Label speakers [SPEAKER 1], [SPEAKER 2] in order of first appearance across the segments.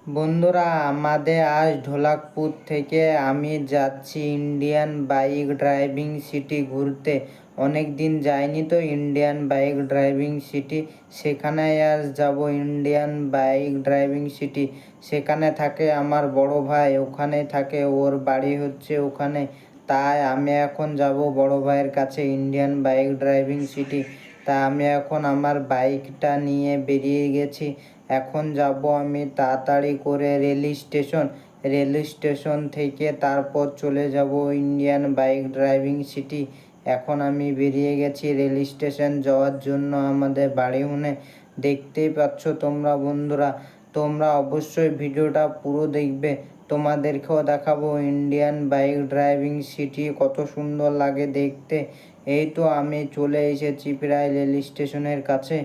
[SPEAKER 1] বন্ধুরা, আমাদের আজ ঢোলাকপুর থেকে আমি যাচ্ছি ইন্ডিয়ান বাইক ড্রাইভিং সিটি ঘুরতে। অনেক দিন যাইনি তো ইন্ডিয়ান বাইক ড্রাইভিং সিটি, সেখানে আজ যাব। ইন্ডিয়ান বাইক ড্রাইভিং সিটি, সেখানে থাকে আমার বড় ভাই, ওখানে থাকে, ওর বাড়ি হচ্ছে ওখানে। তাই আমি এখন যাব বড় ভাইয়ের কাছে ইন্ডিয়ান বাইক ড্রাইভিং সিটি। তা আমি এখন আমার বাইকটা নিয়ে বেরিয়ে গেছি। এখন যাব আমি তাড়াতাড়ি করে রেল স্টেশন থেকে তারপর চলে যাব ইন্ডিয়ান বাইক ড্রাইভিং সিটি। এখন আমি বেরিয়ে গেছি রেল স্টেশন যাওয়ার জন্য আমাদের বাড়িহুনে। দেখতেই পাচ্ছ তোমরা বন্ধুরা, তোমরা অবশ্যই ভিডিওটা পুরো দেখবে। তোমাদেরকেও দেখাবো ইন্ডিয়ান বাইক ড্রাইভিং সিটি কত সুন্দর লাগে দেখতে। এই তো আমি চলে এসেছি প্রায় রেল স্টেশনের কাছে।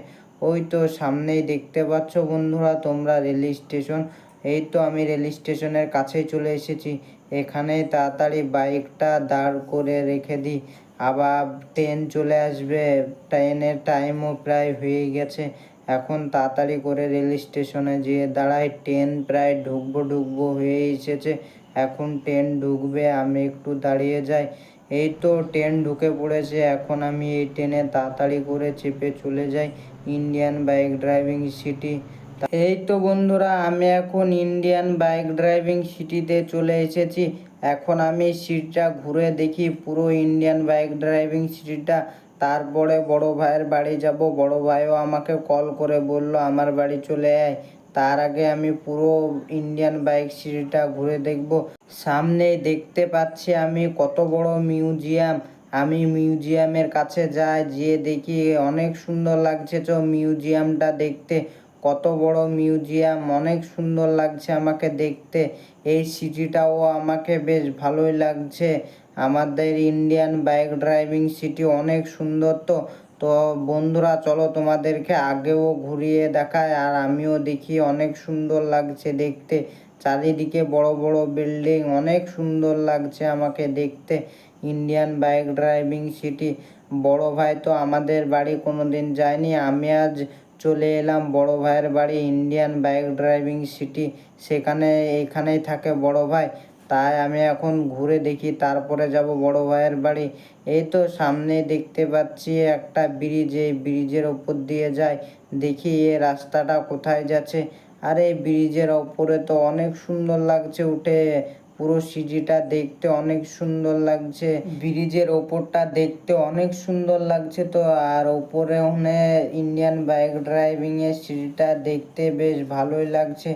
[SPEAKER 1] ওই তো সামনেই দেখতে পাচ্ছ বন্ধুরা তোমরা রেল স্টেশন। এই তো আমি রেল স্টেশনের কাছেই চলে এসেছি। এখানেই তাড়াতাড়ি বাইকটা দাঁড় করে রেখে দিই, আবার ট্রেন চলে আসবে। ট্রেনের টাইমও প্রায় হয়ে গেছে। এখন তাড়াতাড়ি করে রেল স্টেশনে যেয়ে দাঁড়াই, ট্রেন প্রায় ঢুকবো হয়ে এসেছে। এখন ট্রেন ঢুকবে, আমি একটু দাঁড়িয়ে যাই। এই তো ট্রেন ঢুকে পড়েছে। এখন আমি এই ট্রেনে তাড়াতাড়ি করে চেপে চলে যাই ইন্ডিয়ান বাইক ড্রাইভিং সিটি। এই তো বন্ধুরা, আমি এখন ইন্ডিয়ান বাইক ড্রাইভিং সিটিতে চলে এসেছি। এখন আমি সিটটা ঘুরে দেখি পুরো ইন্ডিয়ান বাইক ড্রাইভিং সিটিটা। তারপরে বড় ভাইয়ের বাড়ি যাব। বড় ভাইও আমাকে কল করে বলল আমার বাড়ি চলে আয়। তার আগে আমি পুরো ইন্ডিয়ান বাইক সিটিটা ঘুরে দেখব। সামনেই দেখতে পাচ্ছি আমি কত বড় মিউজিয়াম। আমি মিউজিয়ামের কাছে যাই, যেয়ে দেখি অনেক সুন্দর লাগছে তো মিউজিয়ামটা দেখতে। কত বড় মিউজিয়াম, অনেক সুন্দর লাগছে আমাকে দেখতে। এই সিটিটাও আমাকে বেশ ভালোই লাগছে। আমাদের ইন্ডিয়ান বাইক ড্রাইভিং সিটি অনেক সুন্দর। তো বন্ধুরা চলো তোমাদেরকে আগেও ঘুরিয়ে দেখায়, আর আমিও দেখি অনেক সুন্দর লাগছে দেখতে। চারিদিকে বড় বড় বিল্ডিং, অনেক সুন্দর লাগছে আমাকে দেখতে ইন্ডিয়ান বাইক ড্রাইভিং সিটি। বড় ভাই তো আমাদের বাড়ি কোনোদিন যায়নি, আমি আজ চলে এলাম বড় ভাইয়ের বাড়ি ইন্ডিয়ান বাইক ড্রাইভিং সিটি। এখানেই থাকে বড় ভাই। তাই আমি এখন ঘুরে দেখি, তারপরে যাব বড় ভাইয়ের বাড়ি। এই তো সামনে দেখতে পাচ্ছি একটা ব্রিজ, এই ব্রিজের ওপর দিয়ে যায়। দেখি এ রাস্তাটা কোথায় যাচ্ছে। আর এই ব্রিজের ওপরে তো অনেক সুন্দর লাগছে উঠে, পুরো সিটিটা দেখতে অনেক সুন্দর লাগছে। ব্রিজের ওপরটা দেখতে অনেক সুন্দর লাগছে তো। আর ওপরে ইন্ডিয়ান বাইক ড্রাইভিং এর সিটিটা দেখতে বেশ ভালোই লাগছে।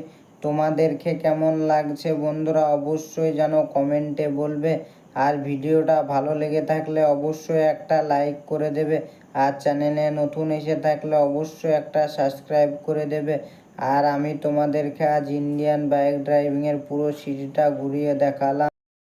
[SPEAKER 1] তোমাদেরকে কেমন লাগছে বন্ধুরা অবশ্যই যেন কমেন্টে বলবে। আর ভিডিওটা ভালো লেগে থাকলে অবশ্যই একটা লাইক করে দেবে। আর চ্যানেলে নতুন এসে থাকলে অবশ্যই একটা সাবস্ক্রাইব করে দেবে। আর আমি তোমাদেরকে আজ ইন্ডিয়ান বাইক ড্রাইভিং এর পুরো সিটিটা ঘুরিয়ে দেখালাম।